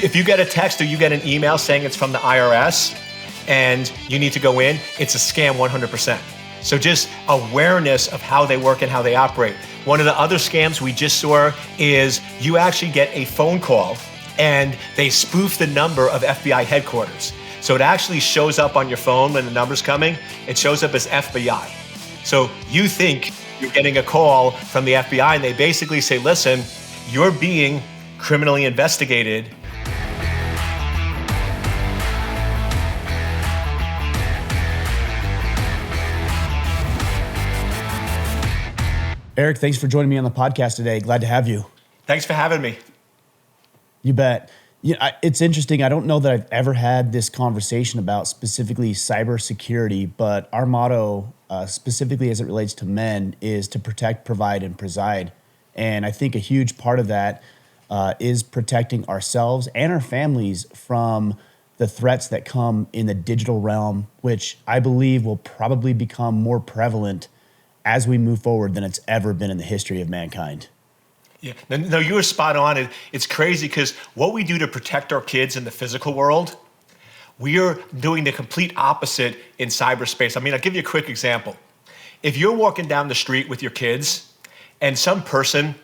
If you get a text or you get an email saying it's from the IRS and you need to go in, it's a scam 100%. So just awareness of how they work and how they operate. One of the other scams we just saw is you actually get a phone call and they spoof the number of FBI headquarters. So it actually shows up on your phone when the number's coming, it shows up as FBI. So you think you're getting a call from the FBI and they basically say, listen, you're being criminally investigated. Eric, thanks for joining me on the podcast today. Glad to have you. Thanks for having me. You bet. It's interesting. I don't know that I've ever had this conversation about specifically cybersecurity, but our motto, specifically as it relates to men, is to protect, provide, and preside. And I think a huge part of that is protecting ourselves and our families from the threats that come in the digital realm, which I believe will probably become more prevalent as we move forward than it's ever been in the history of mankind. Yeah, no, you were spot on. It's crazy because what we do to protect our kids in the physical world, we are doing the complete opposite in cyberspace. I mean, I'll give you a quick example. If you're walking down the street with your kids and some person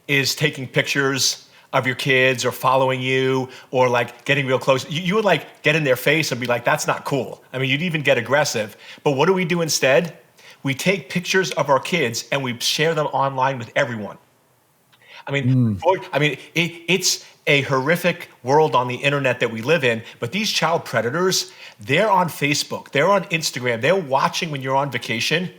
is taking pictures of your kids or following you or like getting real close, you would like get in their face and be like, that's not cool. I mean, you'd even get aggressive. But what do we do instead? We take pictures of our kids and we share them online with everyone. I mean, it's a horrific world on the internet that we live in, but these child predators, they're on Facebook, they're on Instagram, they're watching when you're on vacation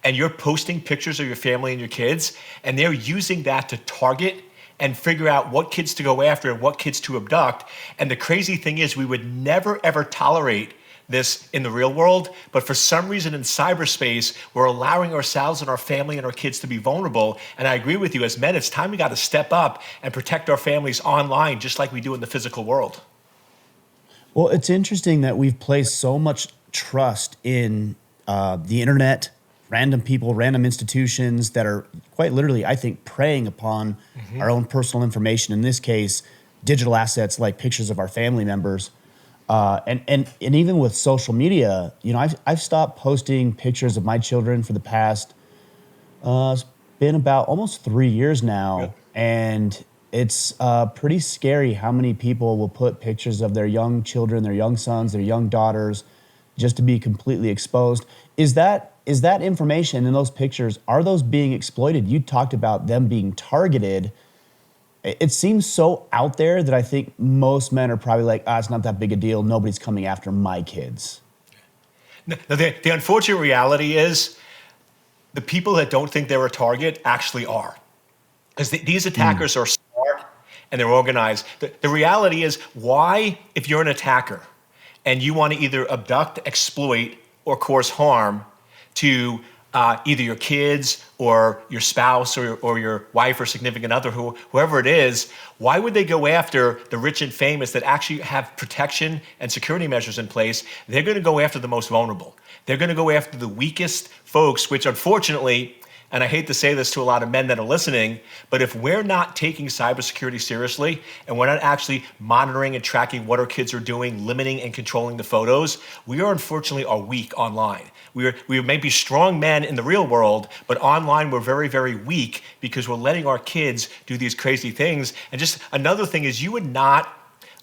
and you're posting pictures of your family and your kids, and they're using that to target and figure out what kids to go after and what kids to abduct. And the crazy thing is we would never, ever tolerate this in the real world, but for some reason in cyberspace, we're allowing ourselves and our family and our kids to be vulnerable. And I agree with you, as men, it's time we got to step up and protect our families online, just like we do in the physical world. Well, it's interesting that we've placed so much trust in the internet, random people, random institutions that are quite literally, I think, preying upon our own personal information. In this case, digital assets like pictures of our family members. And even with social media, I've stopped posting pictures of my children for the past, it's been about almost 3 years now. Yep. And it's pretty scary how many people will put pictures of their young children, their young sons, their young daughters, just to be completely exposed. Is that information in those pictures, are those being exploited? You talked about them being targeted. It seems so out there that I think most men are probably like, it's not that big a deal. Nobody's coming after my kids. No, the unfortunate reality is the people that don't think they're a target actually are. Because these attackers are smart and they're organized. The reality is, why, if you're an attacker and you want to either abduct, exploit, or cause harm to either your kids or your spouse or your wife or significant other, whoever it is, why would they go after the rich and famous that actually have protection and security measures in place? They're going to go after the most vulnerable. They're going to go after the weakest folks, which unfortunately, and I hate to say this to a lot of men that are listening, but if we're not taking cybersecurity seriously and we're not actually monitoring and tracking what our kids are doing, limiting and controlling the photos, we are unfortunately weak online. We may be strong men in the real world, but online we're very, very weak because we're letting our kids do these crazy things. And just another thing is, you would not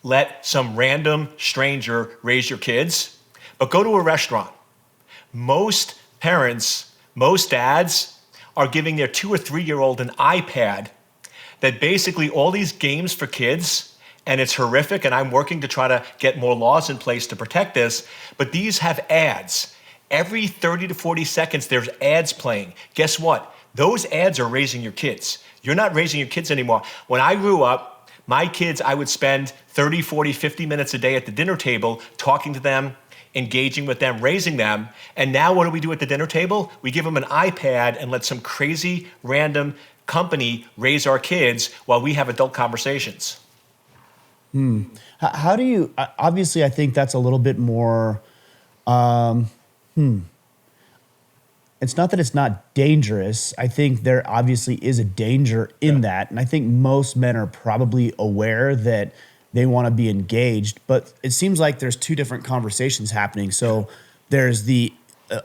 let some random stranger raise your kids, but go to a restaurant. Most parents, most dads are giving their 2 or 3 year old an iPad that basically all these games for kids, and it's horrific, and I'm working to try to get more laws in place to protect this, but these have ads. Every 30 to 40 seconds, there's ads playing. Guess what? Those ads are raising your kids. You're not raising your kids anymore. When I grew up, my kids, I would spend 30, 40, 50 minutes a day at the dinner table talking to them, engaging with them, raising them. And now what do we do at the dinner table? We give them an iPad and let some crazy random company raise our kids while we have adult conversations. How do you, obviously I think that's a little bit more, it's not that it's not dangerous. I think there obviously is a danger in that. And I think most men are probably aware that they want to be engaged. But it seems like there's two different conversations happening. So there's the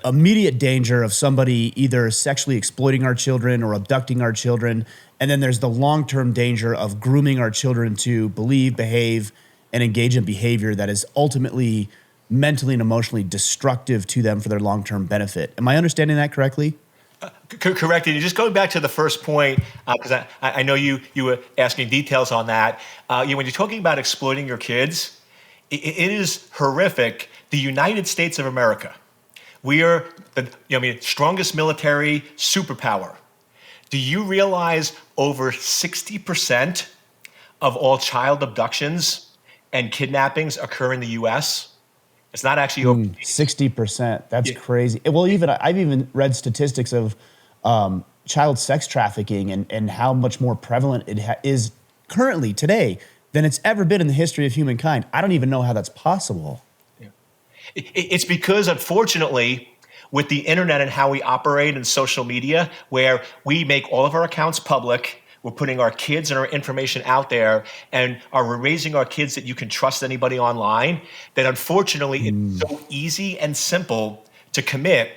immediate danger of somebody either sexually exploiting our children or abducting our children. And then there's the long-term danger of grooming our children to believe, behave, and engage in behavior that is ultimately mentally and emotionally destructive to them for their long-term benefit. Am I understanding that correctly? Correct. And just going back to the first point, because I know you were asking details on that. When you're talking about exploiting your kids, it is horrific. The United States of America, we are the strongest military superpower. Do you realize over 60% of all child abductions and kidnappings occur in the U.S.? It's not actually over 60%. That's Yeah. crazy. Well, I've even read statistics of child sex trafficking and how much more prevalent it is currently today than it's ever been in the history of humankind. I don't even know how that's possible. It's because, unfortunately, with the internet and how we operate in social media, where we make all of our accounts public, we're putting our kids and our information out there, and we're raising our kids that you can trust anybody online, that unfortunately it's so easy and simple to commit.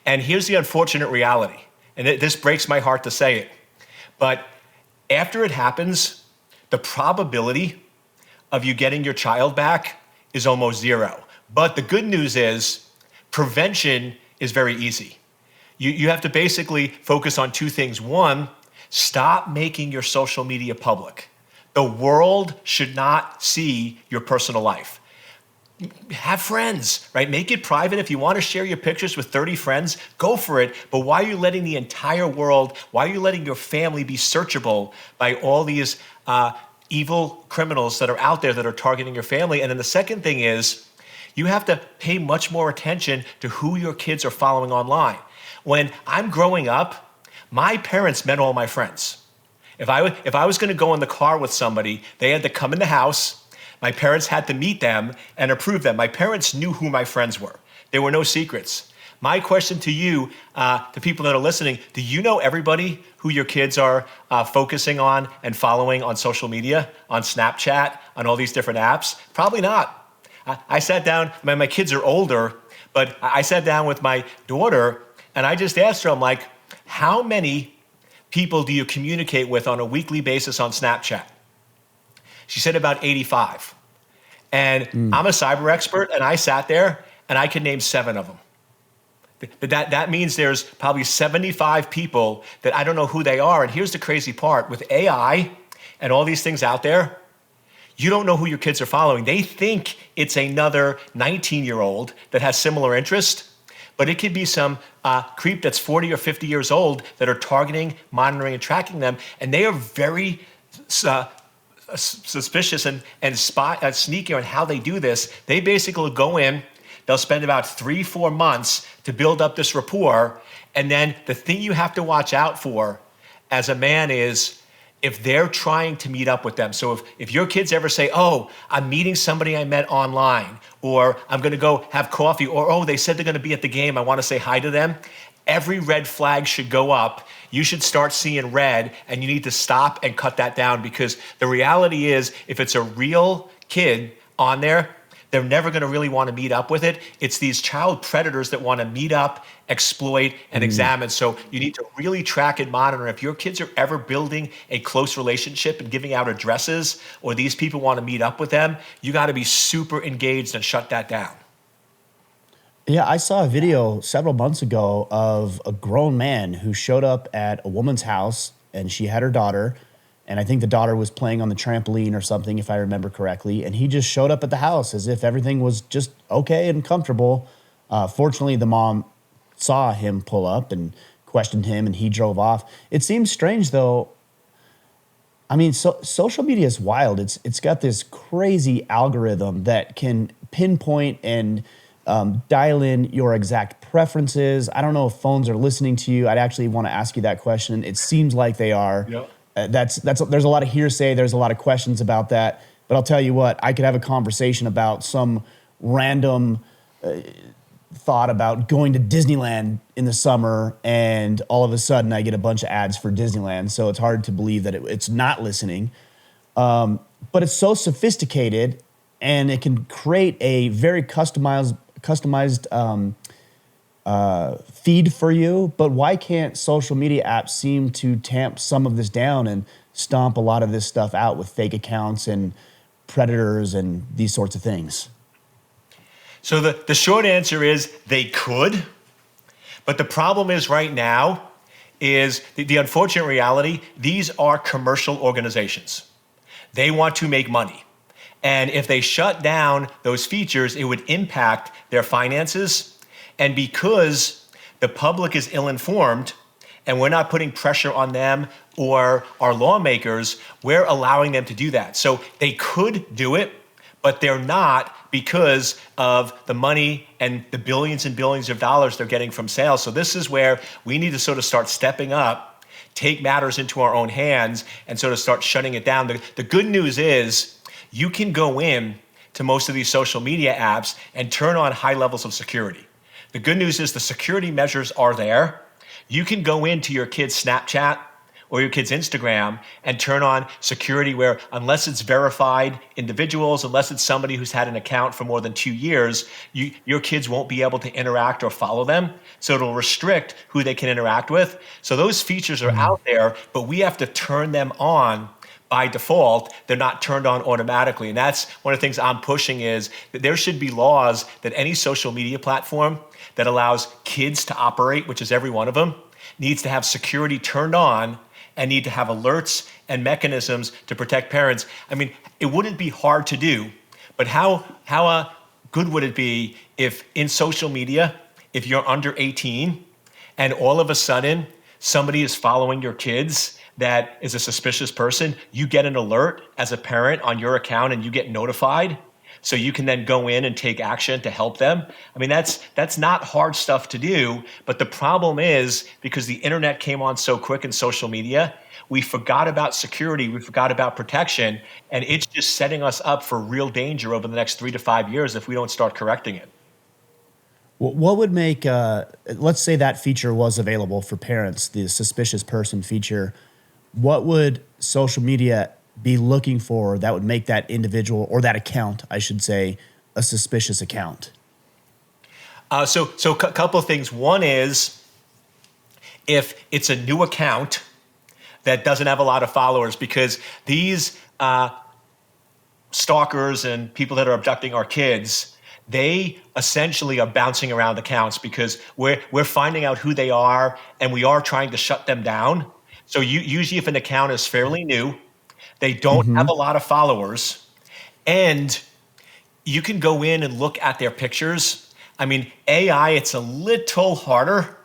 And here's the unfortunate reality, and this breaks my heart to say it, but after it happens, the probability of you getting your child back is almost zero. But the good news is prevention is very easy. You have to basically focus on two things. One, stop making your social media public. The world should not see your personal life. Have friends, right? Make it private. If you want to share your pictures with 30 friends, go for it. But why are you letting the entire world, why are you letting your family be searchable by all these evil criminals that are out there that are targeting your family? And then the second thing is, you have to pay much more attention to who your kids are following online. When I'm growing up, my parents met all my friends. If I was going to go in the car with somebody, they had to come in the house. My parents had to meet them and approve them. My parents knew who my friends were. There were no secrets. My question to you, to people that are listening, do you know everybody who your kids are focusing on and following on social media, on Snapchat, on all these different apps? Probably not. I sat down, my kids are older, but I sat down with my daughter and I just asked her, I'm like, how many people do you communicate with on a weekly basis on Snapchat? She said about 85. And I'm a cyber expert and I sat there and I could name 7 of them. That means there's probably 75 people that I don't know who they are. And here's the crazy part, with AI and all these things out there, you don't know who your kids are following. They think it's another 19-year-old that has similar interest, but it could be some creep that's 40 or 50 years old that are targeting, monitoring, and tracking them. And they are very suspicious and sneaky on how they do this. They basically go in, they'll spend about 3-4 months to build up this rapport. And then the thing you have to watch out for as a man is if they're trying to meet up with them. So if your kids ever say, oh, I'm meeting somebody I met online, or I'm going to go have coffee, or oh, they said they're going to be at the game, I want to say hi to them, every red flag should go up. You should start seeing red, and you need to stop and cut that down, because the reality is if it's a real kid on there, they're never going to really want to meet up with it. It's these child predators that want to meet up, exploit, and examine. So you need to really track and monitor. If your kids are ever building a close relationship and giving out addresses, or these people want to meet up with them, you got to be super engaged and shut that down. Yeah, I saw a video several months ago of a grown man who showed up at a woman's house, and she had her daughter, and I think the daughter was playing on the trampoline or something, if I remember correctly, and he just showed up at the house as if everything was just okay and comfortable. Fortunately, the mom saw him pull up and questioned him, and he drove off. It seems strange, though. I mean, social media is wild. It's got this crazy algorithm that can pinpoint and dial in your exact preferences. I don't know if phones are listening to you. I'd actually want to ask you that question. It seems like they are. Yep. There's a lot of hearsay. There's a lot of questions about that. But I'll tell you what, I could have a conversation about some random thought about going to Disneyland in the summer, and all of a sudden I get a bunch of ads for Disneyland. So it's hard to believe that it's not listening. But it's so sophisticated, and it can create a very customized feed for you. But why can't social media apps seem to tamp some of this down and stomp a lot of this stuff out with fake accounts and predators and these sorts of things? So the short answer is they could, but the problem is right now is the unfortunate reality, these are commercial organizations. They want to make money. And if they shut down those features, it would impact their finances. And because the public is ill-informed and we're not putting pressure on them or our lawmakers, we're allowing them to do that. So they could do it, but they're not because of the money and the billions and billions of dollars they're getting from sales. So this is where we need to sort of start stepping up, take matters into our own hands, and sort of start shutting it down. The good news is you can go in to most of these social media apps and turn on high levels of security. The good news is the security measures are there. You can go into your kid's Snapchat or your kid's Instagram and turn on security where unless it's verified individuals, unless it's somebody who's had an account for more than 2 years, your kids won't be able to interact or follow them. So it'll restrict who they can interact with. So those features are out there, but we have to turn them on by default. They're not turned on automatically. And that's one of the things I'm pushing is that there should be laws that any social media platform that allows kids to operate, which is every one of them, needs to have security turned on and need to have alerts and mechanisms to protect parents. I mean, it wouldn't be hard to do, but how good would it be if in social media, if you're under 18 and all of a sudden somebody is following your kids that is a suspicious person, you get an alert as a parent on your account and you get notified so you can then go in and take action to help them. I mean, that's not hard stuff to do, but the problem is because the internet came on so quick in social media, we forgot about security, we forgot about protection, and it's just setting us up for real danger over the next 3 to 5 years if we don't start correcting it. What would make, let's say that feature was available for parents, the suspicious person feature, what would social media be looking for that would make that individual or that account, I should say, a suspicious account? So a couple of things. One is if it's a new account that doesn't have a lot of followers, because these stalkers and people that are abducting our kids, they essentially are bouncing around accounts because we're finding out who they are and we are trying to shut them down. So usually if an account is fairly new, they don't have a lot of followers, and you can go in and look at their pictures. I mean, AI, it's a little harder,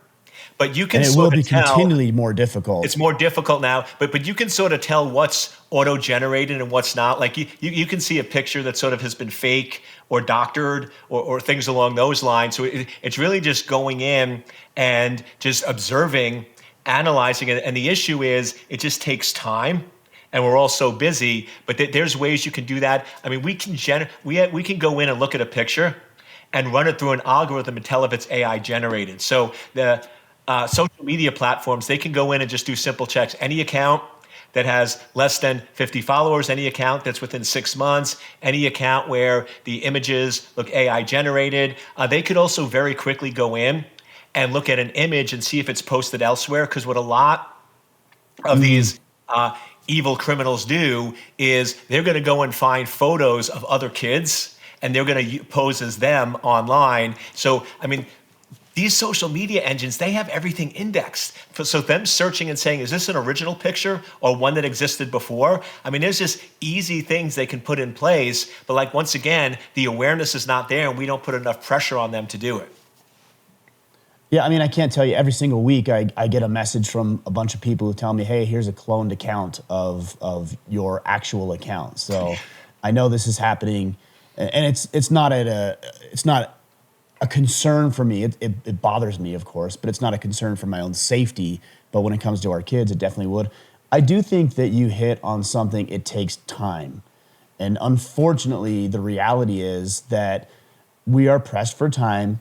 but you can And it will be continually more difficult. It's more difficult now, but you can sort of tell what's auto-generated and what's not. Like you can see a picture that sort of has been fake or doctored or things along those lines. So it's really just going in and just observing, analyzing it. And the issue is it just takes time. And we're all so busy, but there's ways you can do that. I mean, we can go in and look at a picture and run it through an algorithm and tell if it's AI generated. So the social media platforms, they can go in and just do simple checks. Any account that has less than 50 followers, any account that's within 6 months, any account where the images look AI generated, they could also very quickly go in and look at an image and see if it's posted elsewhere. Because what a lot of these evil criminals do is they're going to go and find photos of other kids and they're going to pose as them online. So, I mean, these social media engines, they have everything indexed. So them searching and saying, is this an original picture or one that existed before? I mean, there's just easy things they can put in place. But like, once again, the awareness is not there and we don't put enough pressure on them to do it. Yeah, I mean, I can't tell you, every single week I get a message from a bunch of people who tell me, hey, here's a cloned account of your actual account. So I know this is happening, and it's not a concern for me. It bothers me, of course, but it's not a concern for my own safety. But when it comes to our kids, it definitely would. I do think that you hit on something. It takes time. And unfortunately, the reality is that we are pressed for time.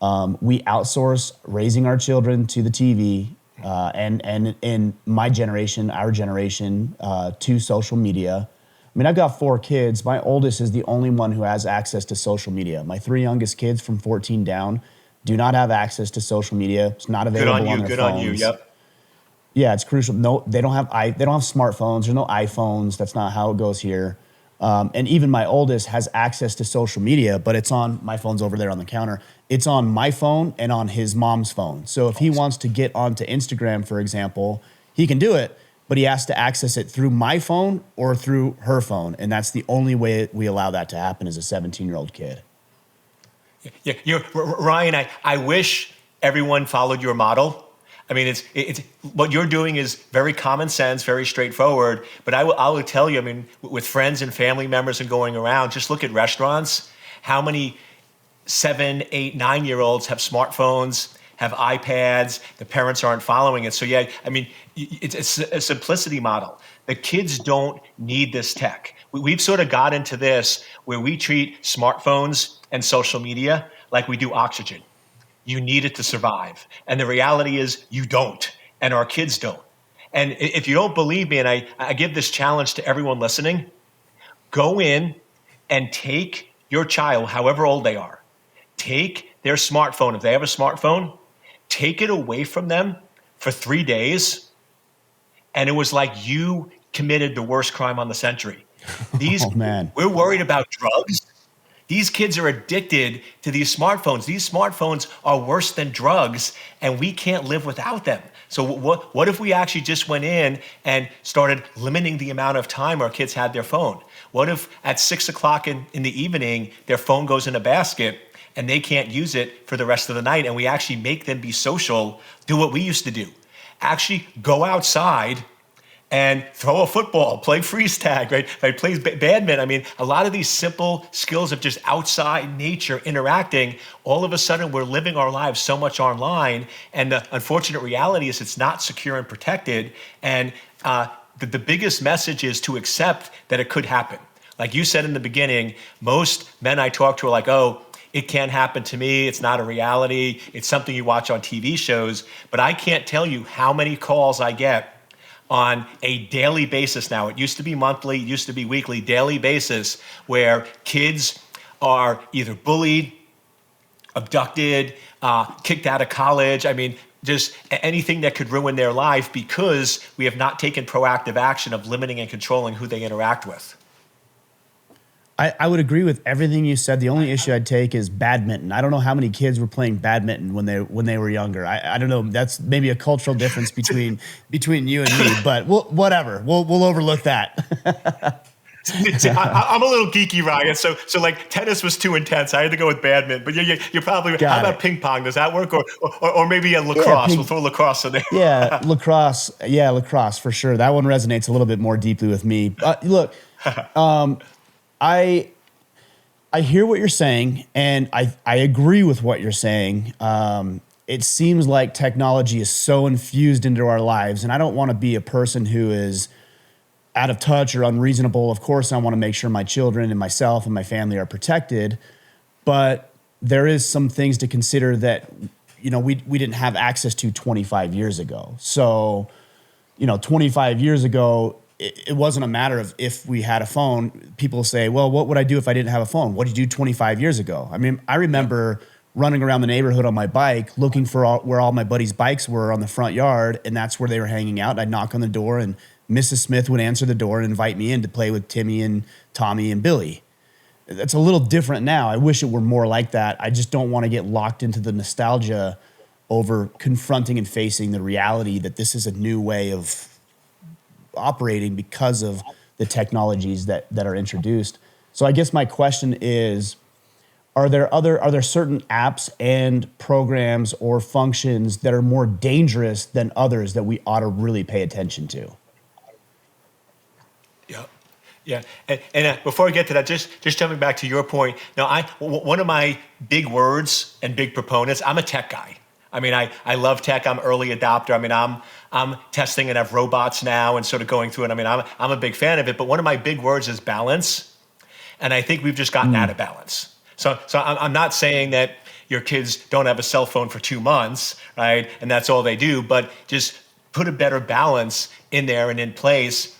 We outsource raising our children to the TV, and in my generation, our generation, to social media. mean, I've got 4 kids. My oldest is the only one who has access to social media. My 3 youngest kids from 14 down do not have access to social media. It's not Good on available on you. their Good on you. phones. Yep. Yeah, it's crucial. No, they don't have smartphones. There's no iPhones. That's not how it goes here. And even my oldest has access to social media, but it's on my phone's over there on the counter. It's on my phone and on his mom's phone. So if he wants to get onto Instagram, for example, he can do it, but he has to access it through my phone or through her phone. And that's the only way we allow that to happen as a 17-year-old kid. Yeah, Ryan. I wish everyone followed your model. I mean, it's what you're doing is very common sense, very straightforward. But I will tell you, I mean, with friends and family members and going around, just look at restaurants. How many 7, 8, 9-year-olds have smartphones, have iPads? The parents aren't following it. So yeah, I mean, it's a simplicity model. The kids don't need this tech. We've sort of got into this where we treat smartphones and social media like we do oxygen. You need it to survive. And the reality is you don't, and our kids don't. And if you don't believe me, and I give this challenge to everyone listening, go in and take your child, however old they are, take their smartphone. If they have a smartphone, take it away from them for 3 days. And it was like you committed the worst crime on the century. Oh, man. We're worried about drugs. These kids are addicted to these smartphones. These smartphones are worse than drugs, and we can't live without them. So what if we actually just went in and started limiting the amount of time our kids had their phone? What if at 6 o'clock in the evening, their phone goes in a basket and they can't use it for the rest of the night, and we actually make them be social, do what we used to do. Actually go outside and throw a football, play freeze tag, right? Play badminton. I mean, a lot of these simple skills of just outside nature interacting, all of a sudden we're living our lives so much online. And the unfortunate reality is it's not secure and protected. And the biggest message is to accept that it could happen. Like you said in the beginning, most men I talk to are like, oh, it can't happen to me. It's not a reality. It's something you watch on TV shows. But I can't tell you how many calls I get on a daily basis now. It used to be monthly, it used to be weekly, daily basis, where kids are either bullied, abducted, kicked out of college. I mean, just anything that could ruin their life because we have not taken proactive action of limiting and controlling who they interact with. I would agree with everything you said. The only issue I'd take is badminton. I don't know how many kids were playing badminton when they were younger. I don't know. That's maybe a cultural difference between you and me. But whatever. We'll overlook that. See, I'm a little geeky, Ryan. So like tennis was too intense. I had to go with badminton. But you're probably. Got how about it. ping pong? Does that work? Or maybe a lacrosse. We'll throw lacrosse in there. Yeah, lacrosse. Yeah, lacrosse for sure. That one resonates a little bit more deeply with me. Look. I hear what you're saying, and I agree with what you're saying. It seems like technology is so infused into our lives, and I don't want to be a person who is out of touch or unreasonable. Of course, I want to make sure my children and myself and my family are protected, but there is some things to consider that, we didn't have access to 25 years ago. So, 25 years ago, it wasn't a matter of if we had a phone. People say, well, what would I do if I didn't have a phone? What did you do 25 years ago? I mean, I remember running around the neighborhood on my bike, looking for where all my buddies' bikes were on the front yard, and that's where they were hanging out. And I'd knock on the door, and Mrs. Smith would answer the door and invite me in to play with Timmy and Tommy and Billy. That's a little different now. I wish it were more like that. I just don't want to get locked into the nostalgia over confronting and facing the reality that this is a new way of operating because of the technologies that are introduced. So I guess my question is, are there certain apps and programs or functions that are more dangerous than others that we ought to really pay attention to? Yeah. And before I get to that, just jumping back to your point. Now, one of my big words and big proponents, I'm a tech guy. I mean, I love tech. I'm early adopter. I mean, I'm testing and have robots now and sort of going through it. I mean, I'm a big fan of it. But one of my big words is balance. And I think we've just gotten out of balance. So I'm not saying that your kids don't have a cell phone for 2 months, right? And that's all they do. But just put a better balance in there and in place.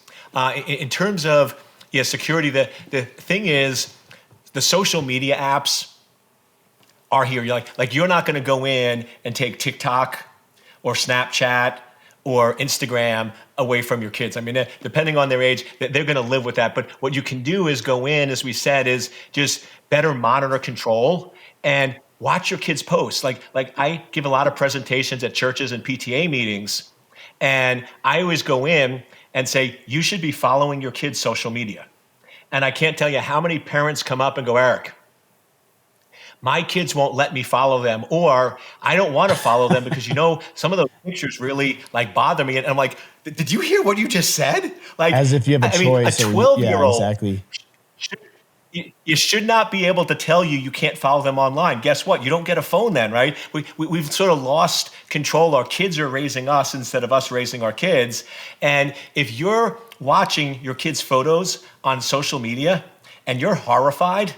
In terms of Yeah, security. The thing is, the social media apps are here. You're like you're not going to go in and take TikTok or Snapchat or Instagram away from your kids. I mean, depending on their age, they're going to live with that. But what you can do is go in, as we said, is just better monitor control and watch your kids post. Like I give a lot of presentations at churches and PTA meetings, and I always go in and say, you should be following your kids' social media. And I can't tell you how many parents come up and go, Eric, my kids won't let me follow them, or I don't want to follow them because some of those pictures really like bother me. And I'm like, did you hear what you just said? Like, As if you have a I mean, a choice. 12-year-old, Exactly. you should not be able to tell you can't follow them online. Guess what? You don't get a phone then, right? We've sort of lost control. Our kids are raising us instead of us raising our kids. And if you're watching your kids' photos on social media and you're horrified,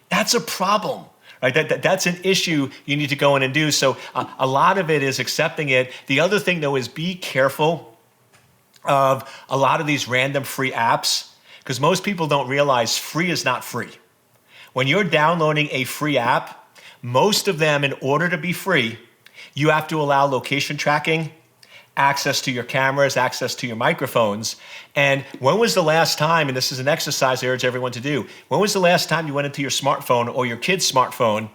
that's a problem. Right, that's an issue you need to go in and do. So a lot of it is accepting it. The other thing, though, is be careful of a lot of these random free apps, because most people don't realize free is not free. When you're downloading a free app, most of them, in order to be free, you have to allow location tracking, access to your cameras, access to your microphones. And when was the last time, and this is an exercise I urge everyone to do, when was the last time you went into your smartphone or your kid's smartphone,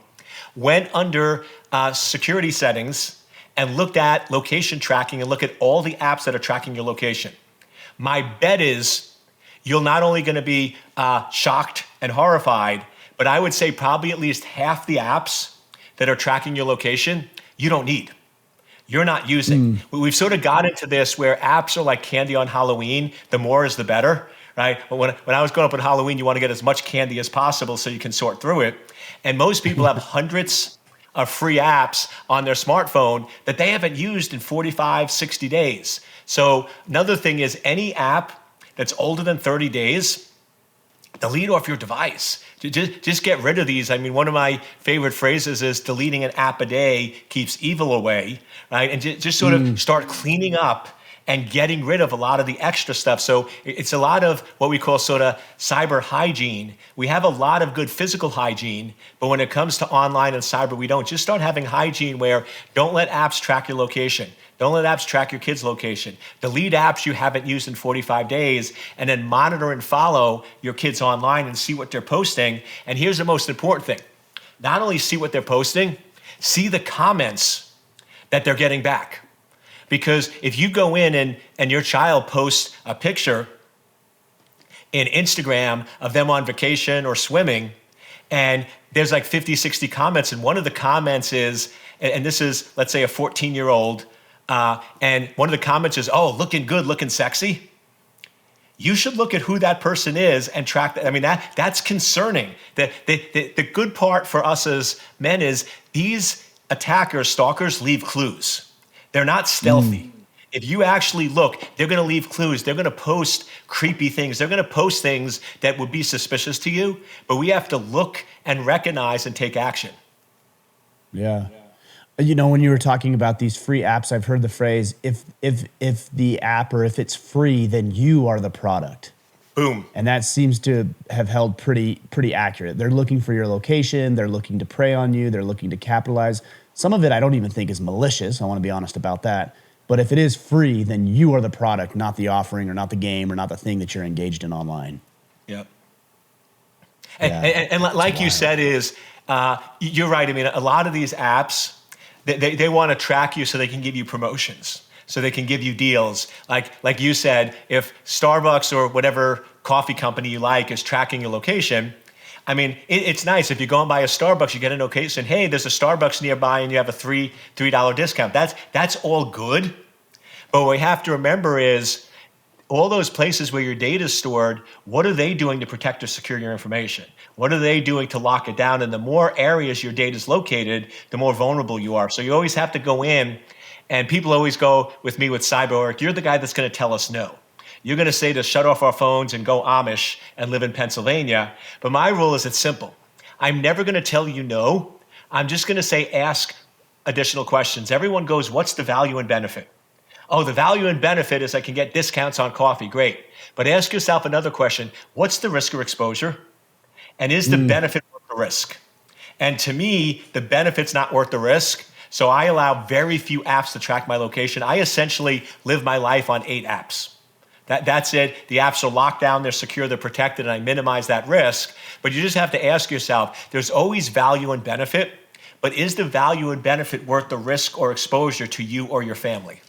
went under security settings and looked at location tracking and look at all the apps that are tracking your location? My bet is you're not only going to be shocked and horrified, but I would say probably at least half the apps that are tracking your location you don't need. You're not using. We've sort of got into this where apps are like candy on Halloween. The more is the better, right? But when I was growing up on Halloween, you want to get as much candy as possible so you can sort through it. And most people have hundreds of free apps on their smartphone that they haven't used in 45, 60 days. So another thing is any app that's older than 30 days, delete off your device. Just get rid of these. I mean, one of my favorite phrases is deleting an app a day keeps evil away, right? And just sort of start cleaning up and getting rid of a lot of the extra stuff. So it's a lot of what we call sort of cyber hygiene. We have a lot of good physical hygiene, but when it comes to online and cyber, we don't. Just start having hygiene where don't let apps track your location. Don't let apps track your kids' location. Delete apps you haven't used in 45 days, and then monitor and follow your kids online and see what they're posting. And here's the most important thing. Not only see what they're posting, see the comments that they're getting back. Because if you go in and your child posts a picture in Instagram of them on vacation or swimming, and there's like 50, 60 comments, and one of the comments is, and this is, let's say, a 14-year-old, and one of the comments is, oh, looking good, looking sexy. You should look at who that person is and track that. I mean, that's concerning. The good part for us as men is these attackers, stalkers, leave clues. They're not stealthy. If you actually look, they're going to leave clues. They're going to post creepy things. They're going to post things that would be suspicious to you, but we have to look and recognize and take action. Yeah. You know, when you were talking about these free apps, I've heard the phrase, if the app or if it's free, then you are the product. Boom. And that seems to have held pretty accurate. They're looking for your location. They're looking to prey on you. They're looking to capitalize. Some of it I don't even think is malicious. I want to be honest about that. But if it is free, then you are the product, not the offering or not the game or not the thing that you're engaged in online. Yep. Yeah, and like you said is, you're right. I mean, a lot of these apps, they want to track you so they can give you promotions, so they can give you deals. Like you said, if Starbucks or whatever coffee company you like is tracking your location, I mean, it's nice. If you're going by a Starbucks, you get a notification, hey, there's a Starbucks nearby and you have a $3 discount. That's all good. But what we have to remember is all those places where your data is stored, what are they doing to protect or secure your information? What are they doing to lock it down? And the more areas your data is located, the more vulnerable you are. So you always have to go in, and people always go with me with cyber, Eric, you're the guy that's going to tell us no. You're going to say to shut off our phones and go Amish and live in Pennsylvania. But my rule is it's simple. I'm never going to tell you no. I'm just going to say ask additional questions. Everyone goes, what's the value and benefit? Oh, the value and benefit is I can get discounts on coffee. Great. But ask yourself another question. What's the risk or exposure? And is the benefit worth the risk? And to me, the benefit's not worth the risk. So I allow very few apps to track my location. I essentially live my life on 8 apps. That's it. The apps are locked down, they're secure, they're protected, and I minimize that risk. But you just have to ask yourself, there's always value and benefit, but is the value and benefit worth the risk or exposure to you or your family?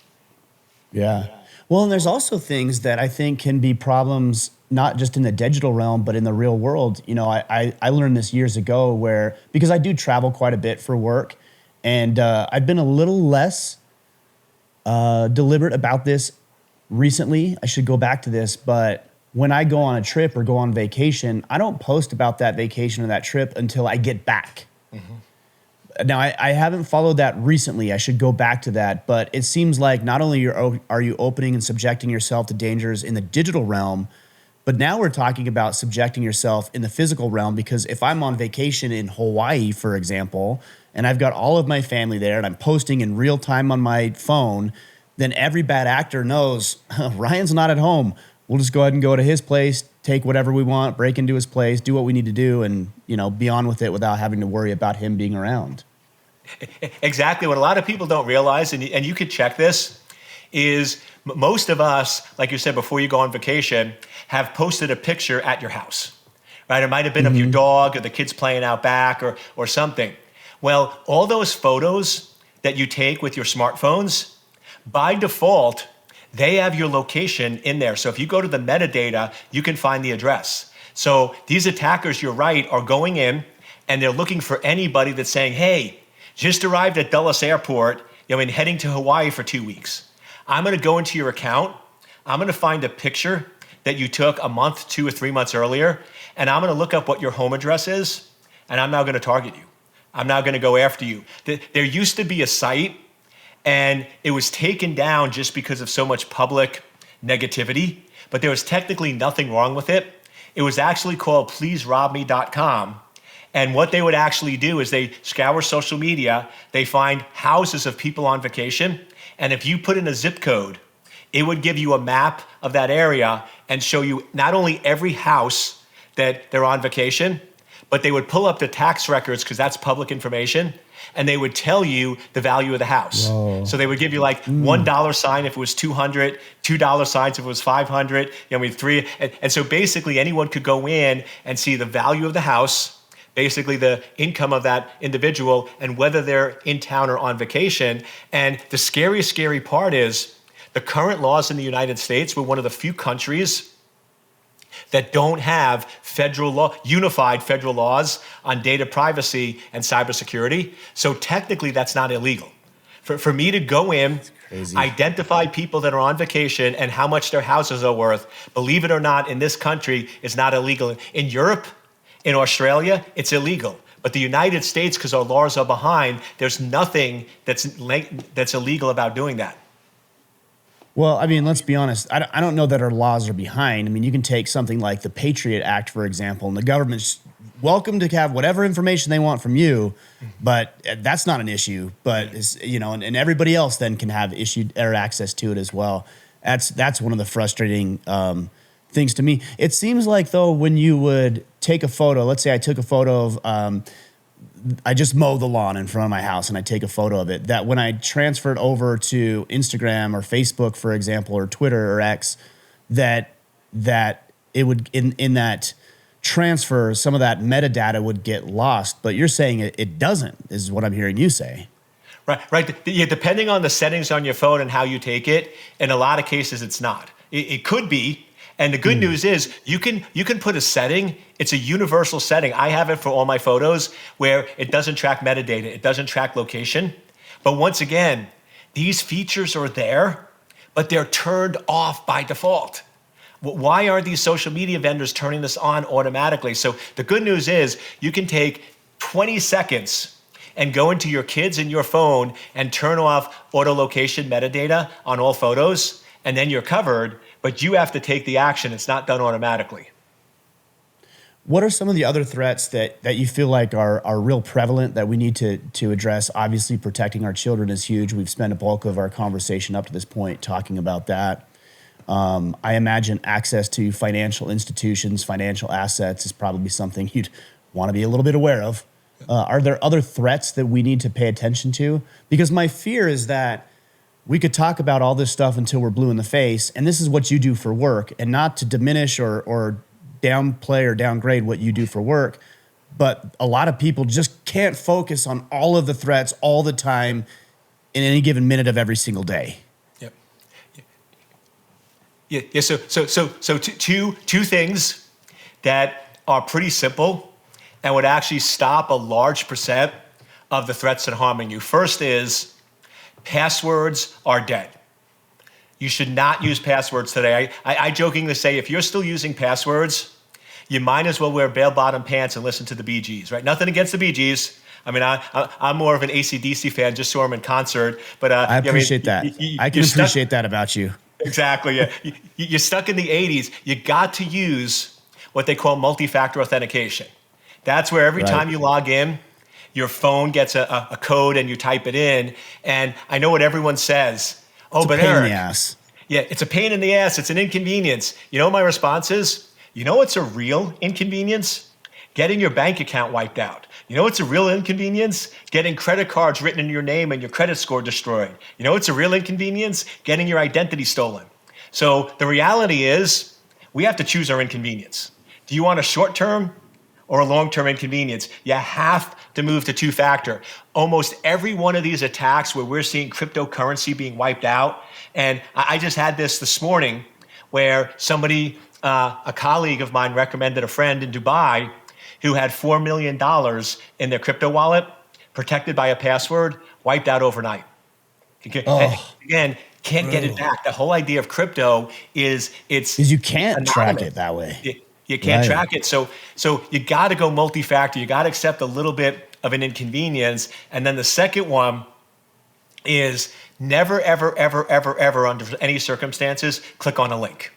Yeah. Well, and there's also things that I think can be problems, not just in the digital realm, but in the real world. You know, I learned this years ago where, because I do travel quite a bit for work, and I've been a little less deliberate about this recently. I should go back to this, but when I go on a trip or go on vacation, I don't post about that vacation or that trip until I get back. Now, I haven't followed that recently. I should go back to that. But it seems like not only are you opening and subjecting yourself to dangers in the digital realm, but now we're talking about subjecting yourself in the physical realm. Because if I'm on vacation in Hawaii, for example, and I've got all of my family there and I'm posting in real time on my phone, then every bad actor knows Ryan's not at home. We'll just go ahead and go to his place, take whatever we want, break into his place, do what we need to do, and be on with it without having to worry about him being around. Exactly. What a lot of people don't realize, and you could check this, is most of us, like you said, before you go on vacation, have posted a picture at your house, right? It might have been of your dog or the kids playing out back or something. Well, all those photos that you take with your smartphones, by default, they have your location in there. So if you go to the metadata, you can find the address. So these attackers, you're right, are going in and they're looking for anybody that's saying, hey, just arrived at Dulles Airport, and heading to Hawaii for 2 weeks. I'm gonna go into your account, I'm gonna find a picture that you took a month, 2 or 3 months earlier, and I'm gonna look up what your home address is, and I'm now gonna target you. I'm now gonna go after you. There used to be a site, and it was taken down just because of so much public negativity, but there was technically nothing wrong with it. It was actually called pleaserobme.com. And what they would actually do is they scour social media, they find houses of people on vacation, and if you put in a zip code, it would give you a map of that area and show you not only every house that they're on vacation, but they would pull up the tax records because that's public information, and they would tell you the value of the house. Whoa. So they would give you like $1 sign if it was 200, $2 signs if it was 500, three. And so basically anyone could go in and see the value of the house, basically the income of that individual, and whether they're in town or on vacation. And the scary part is the current laws in the United States, we're one of the few countries that don't have unified federal laws on data privacy and cybersecurity. So technically that's not illegal. For me to go in, identify people that are on vacation and how much their houses are worth, believe it or not, in this country is not illegal. In Europe, in Australia, it's illegal. But the United States, because our laws are behind, there's nothing that's illegal about doing that. Well, let's be honest. I don't know that our laws are behind. You can take something like the Patriot Act, for example, and the government's welcome to have whatever information they want from you, but that's not an issue. But and everybody else then can have issued or access to it as well. That's one of the frustrating things to me. It seems like, though, when you would take a photo, let's say I took a photo of, I just mow the lawn in front of my house and I take a photo of it, that when I transfer it over to Instagram or Facebook, for example, or Twitter or X, that it would, in that transfer, some of that metadata would get lost. But you're saying it doesn't, is what I'm hearing you say. Right. Yeah, depending on the settings on your phone and how you take it, in a lot of cases it's not. It could be. And the good news is you can put a setting. It's a universal setting. I have it for all my photos where it doesn't track metadata. It doesn't track location. But once again, these features are there, but they're turned off by default. Why are these social media vendors turning this on automatically? So the good news is you can take 20 seconds and go into your kids and your phone and turn off auto location metadata on all photos, and then you're covered. But you have to take the action. It's not done automatically. What are some of the other threats that you feel like are real prevalent that we need to address? Obviously, protecting our children is huge. We've spent a bulk of our conversation up to this point talking about that. I imagine access to financial institutions, financial assets is probably something you'd want to be a little bit aware of. Are there other threats that we need to pay attention to? Because my fear is that we could talk about all this stuff until we're blue in the face, and this is what you do for work, and not to diminish or downplay or downgrade what you do for work, but a lot of people just can't focus on all of the threats all the time in any given minute of every single day. Yep. Yeah. So two things that are pretty simple and would actually stop a large percent of the threats that are harming you. First is passwords are dead. You should not use passwords today. I jokingly say if you're still using passwords, you might as well wear bell-bottom pants and listen to the Bee Gees, right? Nothing against the Bee Gees. I mean, I'm more of an AC/DC fan, just saw them in concert. But I appreciate that. I can appreciate that about you. Exactly, yeah. You're stuck in the 80s. You got to use what they call multi-factor authentication. That's where every time you log in, your phone gets a code and you type it in. And I know what everyone says. It's but a pain Eric, in the ass. Yeah, it's a pain in the ass. It's an inconvenience. You know what my response is? You know what's a real inconvenience? Getting your bank account wiped out. You know what's a real inconvenience? Getting credit cards written in your name and your credit score destroyed. You know what's a real inconvenience? Getting your identity stolen. So the reality is we have to choose our inconvenience. Do you want a short-term or a long-term inconvenience? You have to move to two-factor. Almost every one of these attacks where we're seeing cryptocurrency being wiped out, and I just had this morning where somebody, a colleague of mine recommended a friend in Dubai who had $4 million in their crypto wallet, protected by a password, wiped out overnight. Again, can't get it back. The whole idea of crypto is you can't anonymous. track it that way. You can't track it. So you got to go multi-factor. You got to accept a little bit of an inconvenience. And then the second one is never, ever, ever, ever, ever, under any circumstances, click on a link.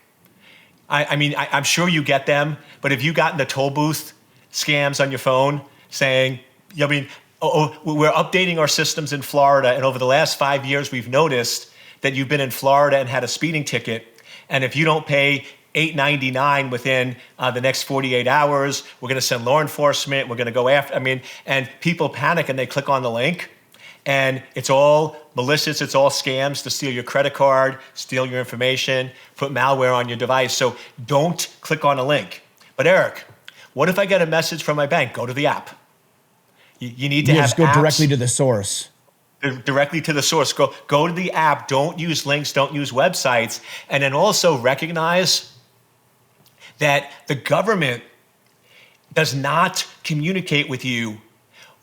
I'm sure you get them, but have you gotten the toll booth scams on your phone saying, we're updating our systems in Florida, and over the last 5 years, we've noticed that you've been in Florida and had a speeding ticket, and if you don't pay $8.99 within the next 48 hours, we're going to send law enforcement, we're going to go after, and people panic and they click on the link, and it's all malicious, it's all scams to steal your credit card, steal your information, put malware on your device. So don't click on a link. But Eric, what if I get a message from my bank? Go to the app. You need to have just go apps directly to the source. Directly to the source. Go to the app. Don't use links. Don't use websites. And then also recognize that the government does not communicate with you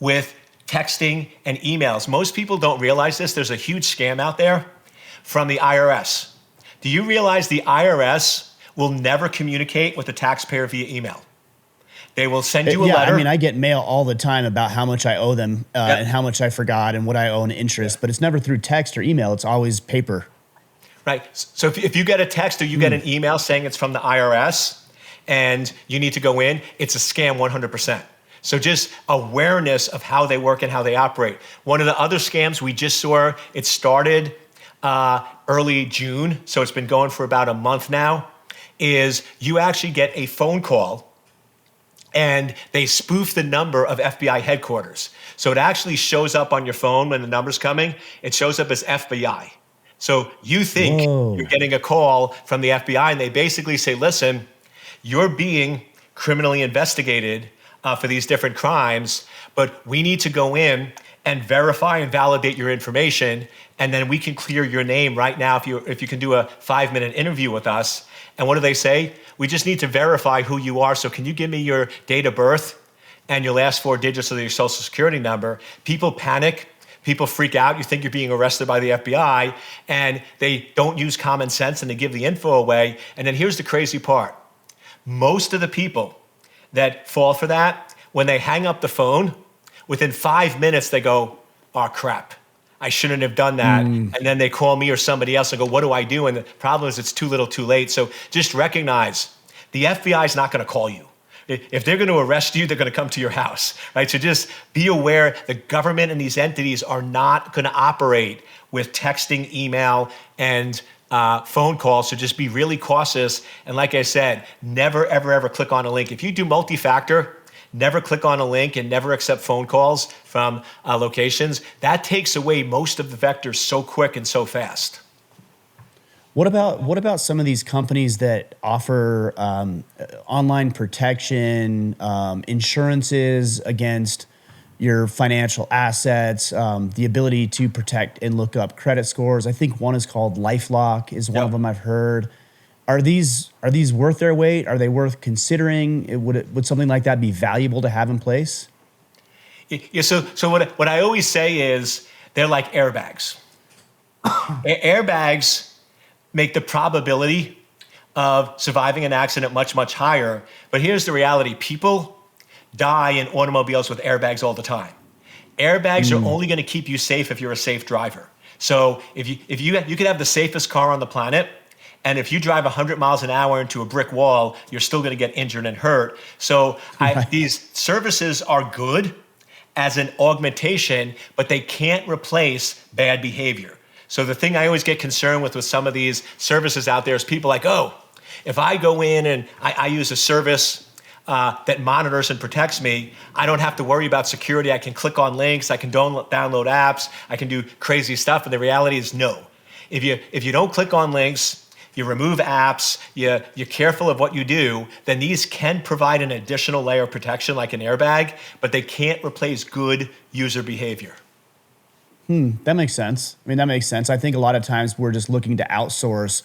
with texting and emails. Most people don't realize this. There's a huge scam out there from the IRS. Do you realize the IRS will never communicate with the taxpayer via email? They will send you a letter. I get mail all the time about how much I owe them and how much I forgot and what I owe in interest, but it's never through text or email. It's always paper. Right. So if you get a text or you get an email saying it's from the IRS and you need to go in, it's a scam 100%. So just awareness of how they work and how they operate. One of the other scams we just saw, it started early June, so it's been going for about a month now, is you actually get a phone call and they spoof the number of FBI headquarters. So it actually shows up on your phone when the number's coming. It shows up as FBI. So you think you're getting a call from the FBI, and they basically say, listen, you're being criminally investigated for these different crimes, but we need to go in and verify and validate your information, and then we can clear your name right now if you can do a 5-minute interview with us. And what do they say? We just need to verify who you are. So can you give me your date of birth and your last 4 digits of your social security number? People panic. People freak out. You think you're being arrested by the FBI, and they don't use common sense, and they give the info away. And then here's the crazy part. Most of the people that fall for that, when they hang up the phone, within 5 minutes, they go, oh, crap. I shouldn't have done that. And then they call me or somebody else and go, what do I do? And the problem is it's too little too late. So just recognize the FBI is not going to call you, If they're going to arrest you, they're going to come to your house, right? So just be aware the government and these entities are not going to operate with texting, email, and phone calls. So just be really cautious. And like I said, never, ever, ever click on a link. If you do multi-factor, never click on a link and never accept phone calls from locations. That takes away most of the vectors so quick and so fast. What about some of these companies that offer online protection, insurances against your financial assets, the ability to protect and look up credit scores? I think one is called LifeLock is one of them I've heard. Are these worth their weight? Are they worth considering? Would something like that be valuable to have in place? Yeah. So what I always say is they're like airbags. Airbags make the probability of surviving an accident much, much higher. But here's the reality. People die in automobiles with airbags all the time. Airbags are only going to keep you safe if you're a safe driver. So if you could have the safest car on the planet, and if you drive 100 miles an hour into a brick wall, you're still going to get injured and hurt. So these services are good as an augmentation, but they can't replace bad behavior. So the thing I always get concerned with some of these services out there is people like, oh, if I go in and I use a service that monitors and protects me, I don't have to worry about security. I can click on links. I can download apps. I can do crazy stuff. And the reality is no. If you don't click on links, you remove apps, you're careful of what you do, then these can provide an additional layer of protection like an airbag, but they can't replace good user behavior. That makes sense. I mean, that makes sense. I think a lot of times we're just looking to outsource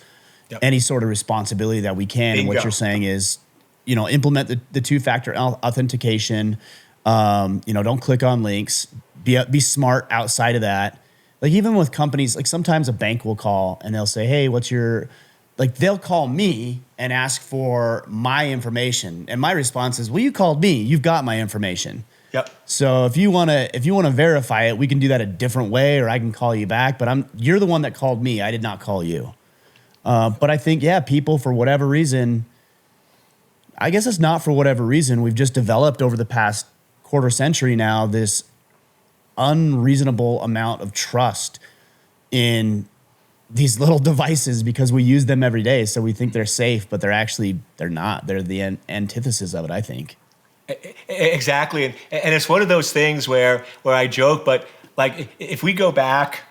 any sort of responsibility that we can. And what you're saying is, implement the two-factor authentication. Don't click on links. Be smart outside of that. Like even with companies, like sometimes a bank will call and they'll say, hey, they'll call me and ask for my information. And my response is, well, you called me. You've got my information. Yep. So if you want to verify it, we can do that a different way, or I can call you back. But you're the one that called me. I did not call you. But I think, people, for whatever reason, I guess it's not for whatever reason, we've just developed over the past quarter century now this unreasonable amount of trust in these little devices because we use them every day. So we think they're safe, but they're not. They're the antithesis of it, I think. Exactly. And it's one of those things where I joke, but like if we go back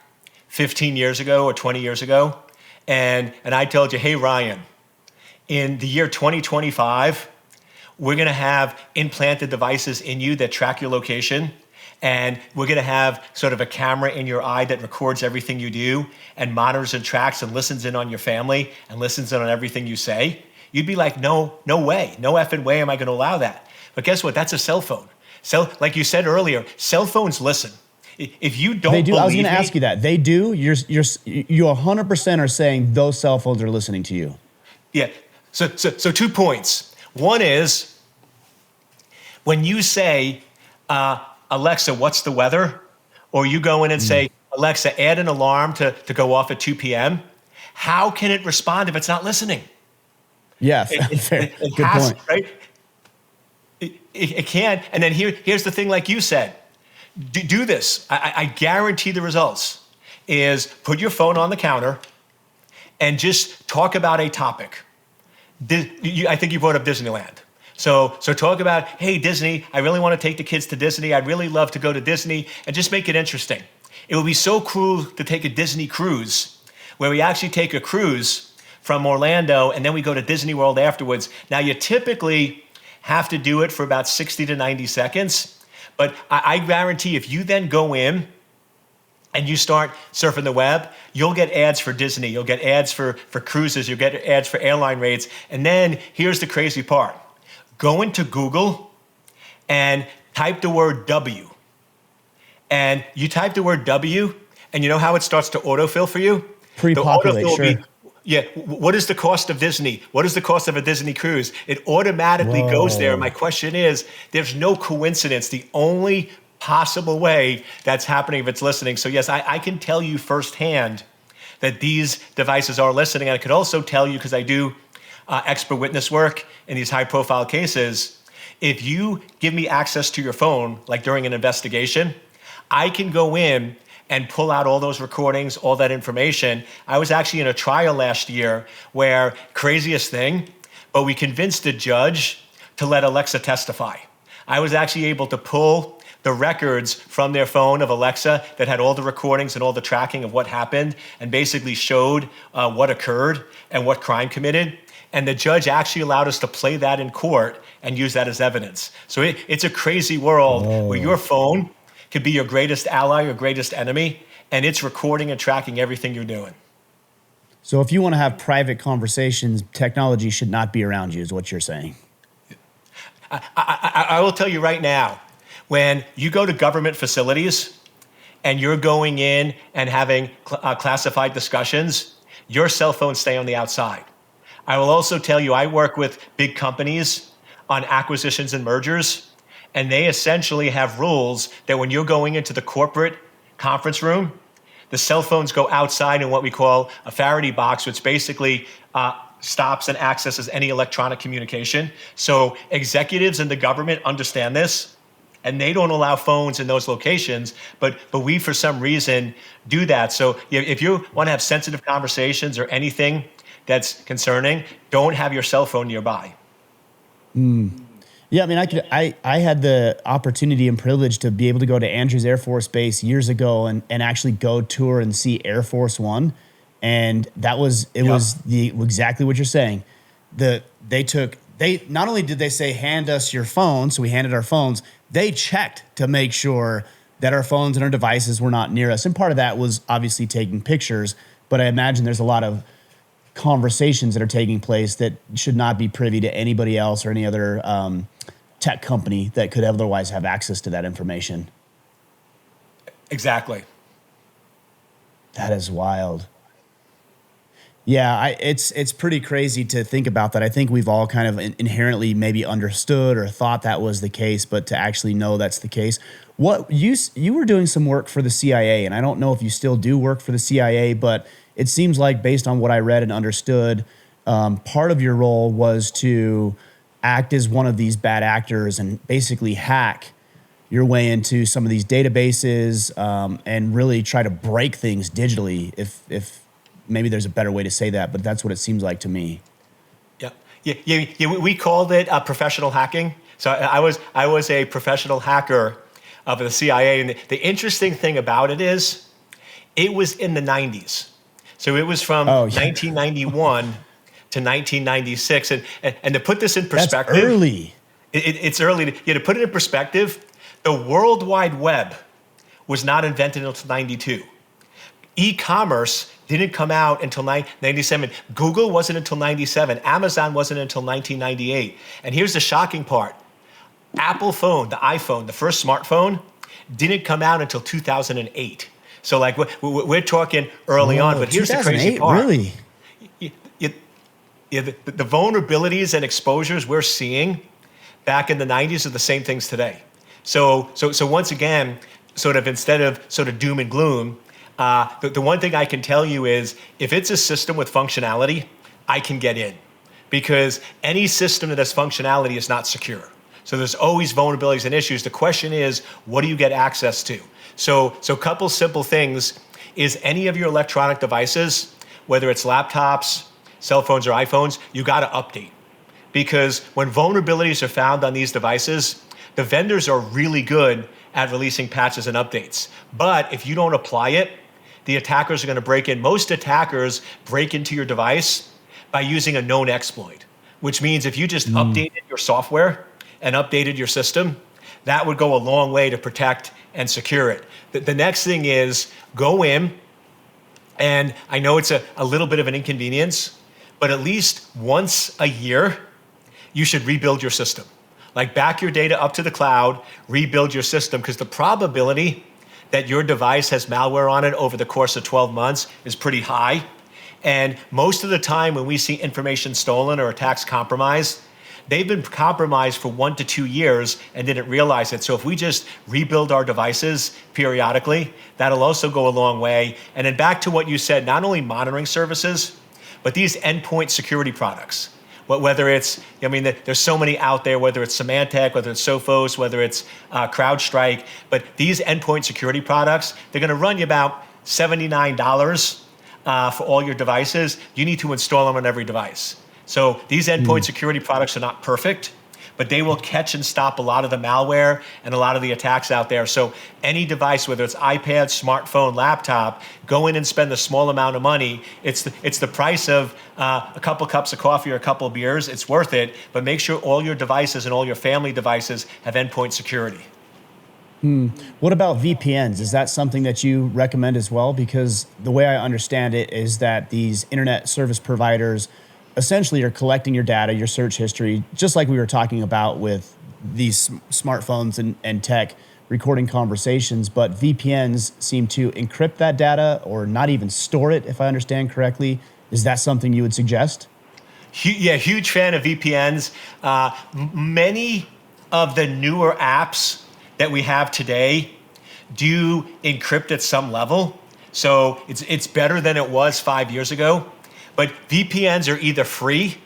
15 years ago or 20 years ago, and I told you, hey, Ryan, in the year 2025, we're going to have implanted devices in you that track your location. And we're going to have sort of a camera in your eye that records everything you do and monitors and tracks and listens in on your family and listens in on everything you say. You'd be like, no way. No effing way am I going to allow that. But guess what? That's a cell phone. So, like you said earlier, cell phones listen. If you don't they do. believe I was going to me, ask you that. They do. You 100% are saying those cell phones are listening to you. Yeah. So 2 points. One is when you say, Alexa, what's the weather? Or you go in and say, Alexa, add an alarm to go off at 2 p.m. How can it respond if it's not listening? Yeah, fair. It Good has, point. right? It can. And then here's the thing, like you said, do this. I guarantee the results is put your phone on the counter and just talk about a topic. I think you brought up Disneyland. So talk about, hey, Disney, I really want to take the kids to Disney. I'd really love to go to Disney, and just make it interesting. It would be so cool to take a Disney cruise where we actually take a cruise from Orlando and then we go to Disney World afterwards. Now, you typically have to do it for about 60 to 90 seconds, but I guarantee if you then go in and you start surfing the web, you'll get ads for Disney, you'll get ads for cruises, you'll get ads for airline rates, and then here's the crazy part. Go into Google and type the word W. And you type the word W, and you know how it starts to autofill for you? Pre-populate, sure. What is the cost of Disney? What is the cost of a Disney cruise? It automatically goes there. My question is, there's no coincidence. The only possible way that's happening if it's listening. So yes, I can tell you firsthand that these devices are listening. And I could also tell you, because I do expert witness work in these high profile cases, If you give me access to your phone, like during an investigation, I can go in and pull out all those recordings, all that information. I was actually in a trial last year where, craziest thing, but we convinced a judge to let Alexa testify. I was actually able to pull the records from their phone of Alexa that had all the recordings and all the tracking of what happened and basically showed what occurred and what crime committed. And the judge actually allowed us to play that in court and use that as evidence. So it's a crazy world where your phone could be your greatest ally, your greatest enemy, and it's recording and tracking everything you're doing. So if you want to have private conversations, technology should not be around you, is what you're saying. I will tell you right now, when you go to government facilities and you're going in and having classified discussions, your cell phones stay on the outside. I will also tell you, I work with big companies on acquisitions and mergers, and they essentially have rules that when you're going into the corporate conference room, the cell phones go outside in what we call a Faraday box, which basically stops and accesses any electronic communication. So executives in the government understand this, and they don't allow phones in those locations, but we, for some reason, do that. So if you want to have sensitive conversations or anything that's concerning, don't have your cell phone nearby. Yeah, I mean, I had the opportunity and privilege to be able to go to Andrews Air Force Base years ago and actually go tour and see Air Force One. And that was, was exactly what you're saying. They not only did they say, hand us your phone, so we handed our phones, they checked to make sure that our phones and our devices were not near us. And part of that was obviously taking pictures, but I imagine there's a lot of conversations that are taking place that should not be privy to anybody else or any other tech company that could otherwise have access to that information. Exactly. That is wild. Yeah, it's pretty crazy to think about that. I think we've all kind of inherently maybe understood or thought that was the case, but to actually know that's the case. What you were doing some work for the CIA, and I don't know if you still do work for the CIA, but it seems like based on what I read and understood, part of your role was to act as one of these bad actors and basically hack your way into some of these databases and really try to break things digitally, if maybe there's a better way to say that, but that's what it seems like to me. Yeah. We called it professional hacking. So I was a professional hacker of the CIA, and the interesting thing about it is, it was in the 90s. So it was from 1991 to 1996, and to put this in perspective, that's early. It's early. To put it in perspective, the World Wide Web was not invented until 92. E-commerce didn't come out until 97. Google wasn't until 97. Amazon wasn't until 1998. And here's the shocking part. Apple phone, the iPhone, the first smartphone, didn't come out until 2008. So like we're talking early on, but here's the crazy part. Really? The vulnerabilities and exposures we're seeing back in the 90s are the same things today. So once again, sort of instead of sort of doom and gloom, the one thing I can tell you is if it's a system with functionality, I can get in, because any system that has functionality is not secure. So there's always vulnerabilities and issues. The question is, what do you get access to? So a couple simple things is any of your electronic devices, whether it's laptops, cell phones, or iPhones, you got to update. Because when vulnerabilities are found on these devices, the vendors are really good at releasing patches and updates. But if you don't apply it, the attackers are going to break in. Most attackers break into your device by using a known exploit, which means if you just updated your software and updated your system, that would go a long way to protect and secure it. The next thing is go in, and I know it's a little bit of an inconvenience, but at least once a year, you should rebuild your system. Like back your data up to the cloud, rebuild your system, because the probability that your device has malware on it over the course of 12 months is pretty high. And most of the time when we see information stolen or attacks compromised, they've been compromised for 1 to 2 years and didn't realize it. So if we just rebuild our devices periodically, that'll also go a long way. And then back to what you said, not only monitoring services, but these endpoint security products. Whether it's, I mean, there's so many out there, whether it's Symantec, whether it's Sophos, whether it's CrowdStrike, but these endpoint security products, they're going to run you about $79 for all your devices. You need to install them on every device. So these endpoint security products are not perfect, but they will catch and stop a lot of the malware and a lot of the attacks out there. So any device, whether it's iPad, smartphone, laptop, go in and spend a small amount of money. It's the price of a couple cups of coffee or a couple of beers. It's worth it, but make sure all your devices and all your family devices have endpoint security. What about VPNs? Is that something that you recommend as well? Because the way I understand it is that these internet service providers essentially are collecting your data, your search history, just like we were talking about with these smartphones and tech recording conversations. But VPNs seem to encrypt that data or not even store it, if I understand correctly. Is that something you would suggest? Yeah, huge fan of VPNs. Many of the newer apps that we have today do encrypt at some level. So it's better than it was 5 years ago. But VPNs are either free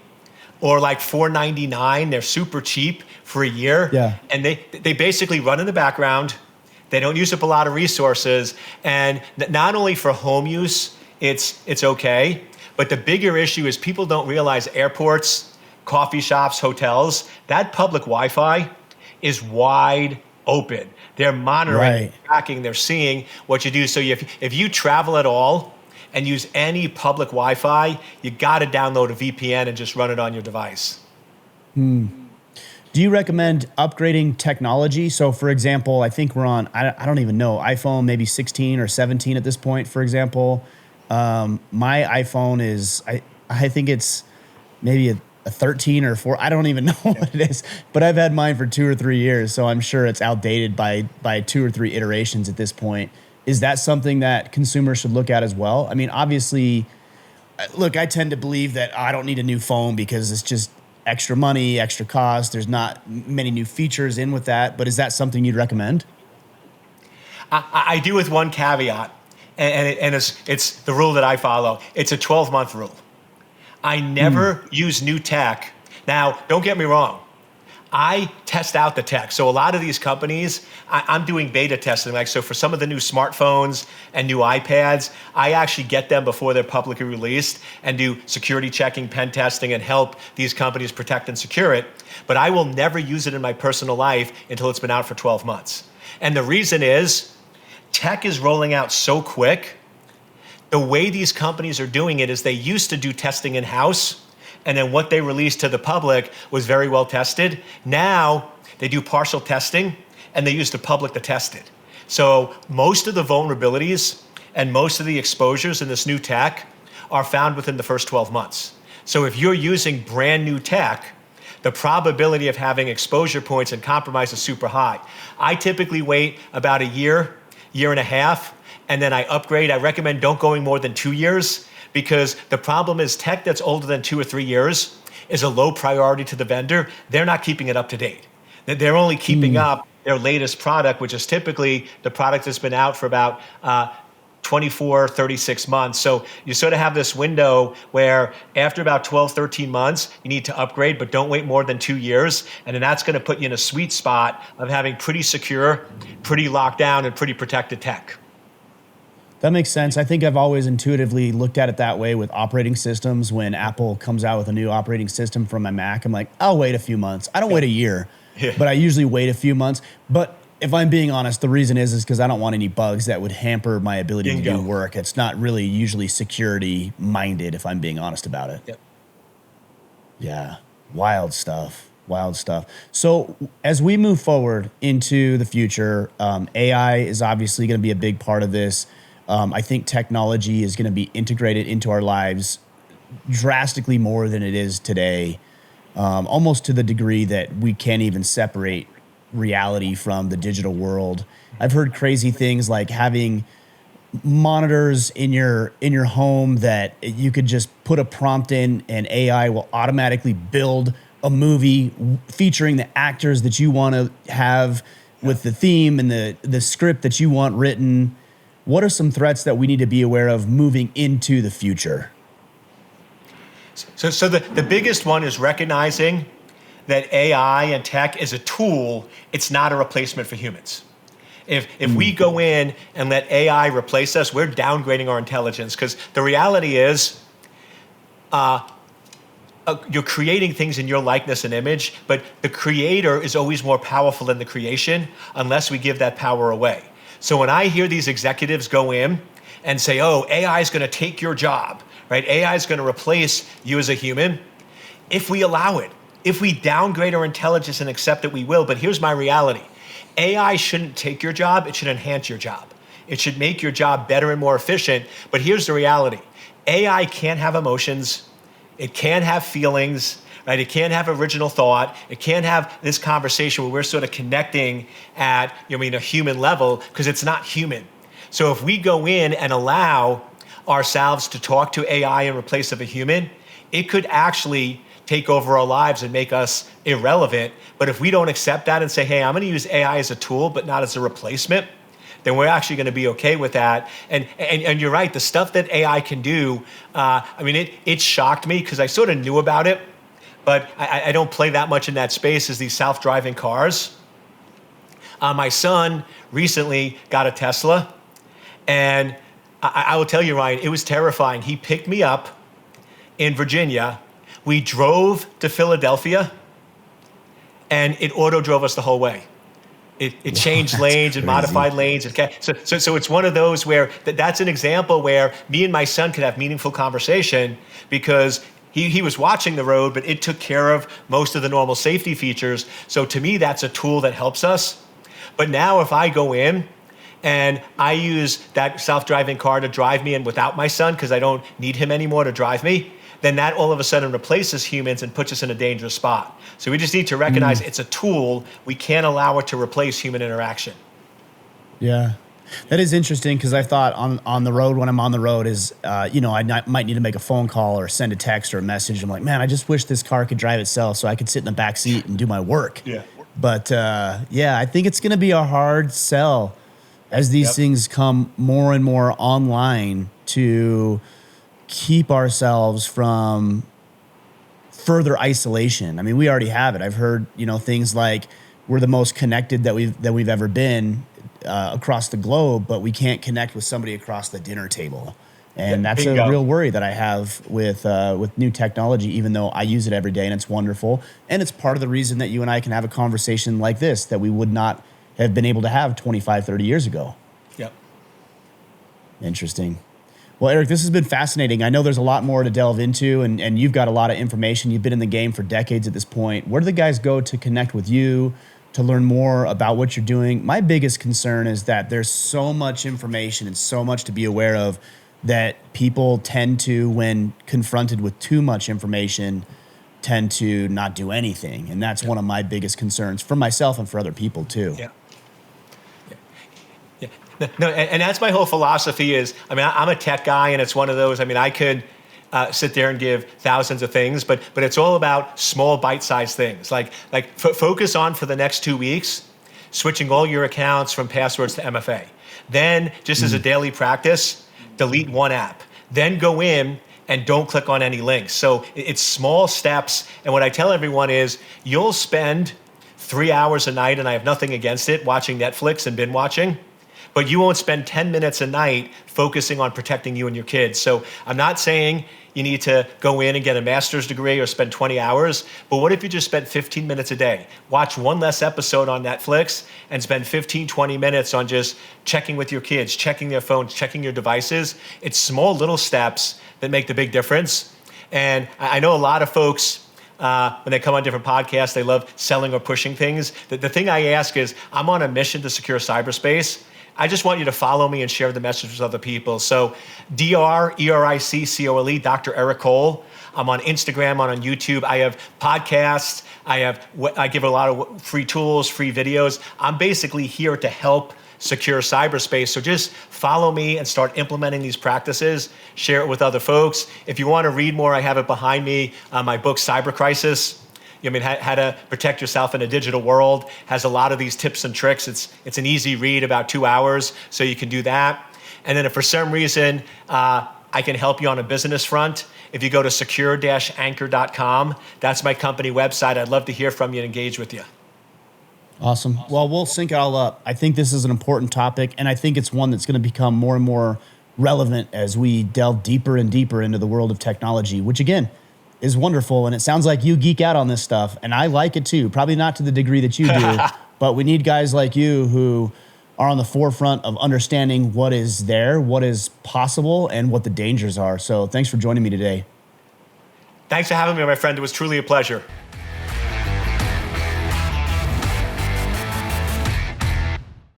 or like $4.99. They're super cheap for a year. Yeah. And they basically run in the background. They don't use up a lot of resources. And not only for home use, it's okay. But the bigger issue is people don't realize airports, coffee shops, hotels, that public Wi-Fi is wide open. They're monitoring, tracking, they're seeing what you do. So if you travel at all and use any public Wi-Fi, you got to download a VPN and just run it on your device. Do you recommend upgrading technology? So for example, I think we're on, I don't even know, iPhone maybe 16 or 17 at this point, for example. My iPhone is, I think it's maybe a 13 or 4. I don't even know what it is, but I've had mine for 2 or 3 years. So I'm sure it's outdated by 2 or 3 iterations at this point. Is that something that consumers should look at as well? I mean, obviously, look, I tend to believe that I don't need a new phone because it's just extra money, extra cost. There's not many new features in with that, but is that something you'd recommend? I do, with one caveat, and it's the rule that I follow. It's a 12-month rule. I never use new tech. Now, don't get me wrong. I test out the tech. So a lot of these companies, I'm doing beta testing. Like, so for some of the new smartphones and new iPads, I actually get them before they're publicly released and do security checking, pen testing, and help these companies protect and secure it. But I will never use it in my personal life until it's been out for 12 months. And the reason is tech is rolling out so quick. The way these companies are doing it is they used to do testing in-house, and then what they released to the public was very well tested. Now they do partial testing and they use the public to test it. So most of the vulnerabilities and most of the exposures in this new tech are found within the first 12 months. So if you're using brand new tech, the probability of having exposure points and compromise is super high. I typically wait about a year and a half, and then I upgrade. I recommend don't going more than 2 years, because the problem is tech that's older than 2 or 3 years is a low priority to the vendor. They're not keeping it up to date. They're only keeping up their latest product, which is typically the product that's been out for about 24, 36 months. So you sort of have this window where after about 12, 13 months, you need to upgrade, but don't wait more than 2 years. And then that's going to put you in a sweet spot of having pretty secure, pretty locked down, and pretty protected tech. That makes sense. I think I've always intuitively looked at it that way with operating systems. When Apple comes out with a new operating system for my Mac, I'm like, I'll wait a few months. I don't wait a year, but I usually wait a few months. But if I'm being honest, the reason is because I don't want any bugs that would hamper my ability to do work. It's not really usually security minded, if I'm being honest about it. Yep. Yeah, wild stuff. Wild stuff. So as we move forward into the future, AI is obviously going to be a big part of this. I think technology is going to be integrated into our lives drastically more than it is today, almost to the degree that we can't even separate reality from the digital world. I've heard crazy things like having monitors in your home that you could just put a prompt in and AI will automatically build a movie featuring the actors that you want to have with the theme and the script that you want written. What are some threats that we need to be aware of moving into the future? So the biggest one is recognizing that AI and tech is a tool, it's not a replacement for humans. If we go in and let AI replace us, we're downgrading our intelligence, because the reality is you're creating things in your likeness and image, but the creator is always more powerful than the creation unless we give that power away. So when I hear these executives go in and say, oh, AI is going to take your job, right? AI is going to replace you as a human. If we allow it, if we downgrade our intelligence and accept it, we will. But here's my reality. AI shouldn't take your job, it should enhance your job. It should make your job better and more efficient. But here's the reality. AI can't have emotions. It can't have feelings, right? It can't have original thought. It can't have this conversation where we're sort of connecting at, a human level, because it's not human. So if we go in and allow ourselves to talk to AI in replace of a human, it could actually take over our lives and make us irrelevant. But if we don't accept that and say, hey, I'm going to use AI as a tool, but not as a replacement, then we're actually going to be okay with that. And you're right, the stuff that AI can do, it shocked me, because I sort of knew about it, but I don't play that much in that space, is these self-driving cars. My son recently got a Tesla, and I will tell you, Ryan, it was terrifying. He picked me up in Virginia. We drove to Philadelphia, and it auto drove us the whole way. It changed lanes and modified lanes. So it's one of those where that's an example where me and my son could have meaningful conversation, because he was watching the road, but it took care of most of the normal safety features. So to me, that's a tool that helps us. But now if I go in and I use that self-driving car to drive me in without my son, because I don't need him anymore to drive me, then that all of a sudden replaces humans and puts us in a dangerous spot. So we just need to recognize it's a tool. We can't allow it to replace human interaction. Yeah. That is interesting, because I thought on the road, when I'm on the road, is, I might need to make a phone call or send a text or a message. I'm like, man, I just wish this car could drive itself so I could sit in the back seat and do my work. Yeah. But I think it's going to be a hard sell as these things come more and more online to keep ourselves from further isolation. I mean, we already have it. I've heard, things like we're the most connected that we've ever been across the globe, but we can't connect with somebody across the dinner table. And that's a real worry that I have with new technology, even though I use it every day and it's wonderful. And it's part of the reason that you and I can have a conversation like this that we would not have been able to have 25, 30 years ago. Yep. Interesting. Well, Eric, this has been fascinating. I know there's a lot more to delve into, and you've got a lot of information. You've been in the game for decades at this point. Where do the guys go to connect with you, to learn more about what you're doing? My biggest concern is that there's so much information and so much to be aware of that people tend to, when confronted with too much information, tend to not do anything. And that's one of my biggest concerns for myself and for other people too. Yeah. No, and that's my whole philosophy is, I'm a tech guy, and it's one of those, I could sit there and give thousands of things, but it's all about small bite-sized things. Like focus on, for the next 2 weeks, switching all your accounts from passwords to MFA. Then, just as a daily practice, delete one app. Then go in and don't click on any links. So it's small steps. And what I tell everyone is, you'll spend 3 hours a night, and I have nothing against it, watching Netflix and binge watching, but you won't spend 10 minutes a night focusing on protecting you and your kids. So I'm not saying you need to go in and get a master's degree or spend 20 hours, but what if you just spent 15 minutes a day? Watch one less episode on Netflix and spend 15, 20 minutes on just checking with your kids, checking their phones, checking your devices. It's small little steps that make the big difference. And I know a lot of folks, when they come on different podcasts, they love selling or pushing things. The thing I ask is, I'm on a mission to secure cyberspace. I just want you to follow me and share the message with other people. So DrEriccole, Dr. Eric Cole. I'm on Instagram, I'm on YouTube. I have podcasts. I give a lot of free tools, free videos. I'm basically here to help secure cyberspace. So just follow me and start implementing these practices. Share it with other folks. If you want to read more, I have it behind me. My book, Cyber Crisis. How to protect yourself in a digital world, has a lot of these tips and tricks. It's an easy read, about 2 hours, so you can do that. And then if for some reason I can help you on a business front, If you go to secure-anchor.com, that's my company website. I'd love to hear from you and engage with you. Awesome. Well, we'll sync it all up. I think this is an important topic, and I think it's one that's going to become more and more relevant as we delve deeper and deeper into the world of technology, which again is wonderful. And it sounds like you geek out on this stuff, and I like it too. Probably not to the degree that you do, but we need guys like you who are on the forefront of understanding what is there, what is possible, and what the dangers are. So thanks for joining me today. Thanks for having me, my friend. It was truly a pleasure.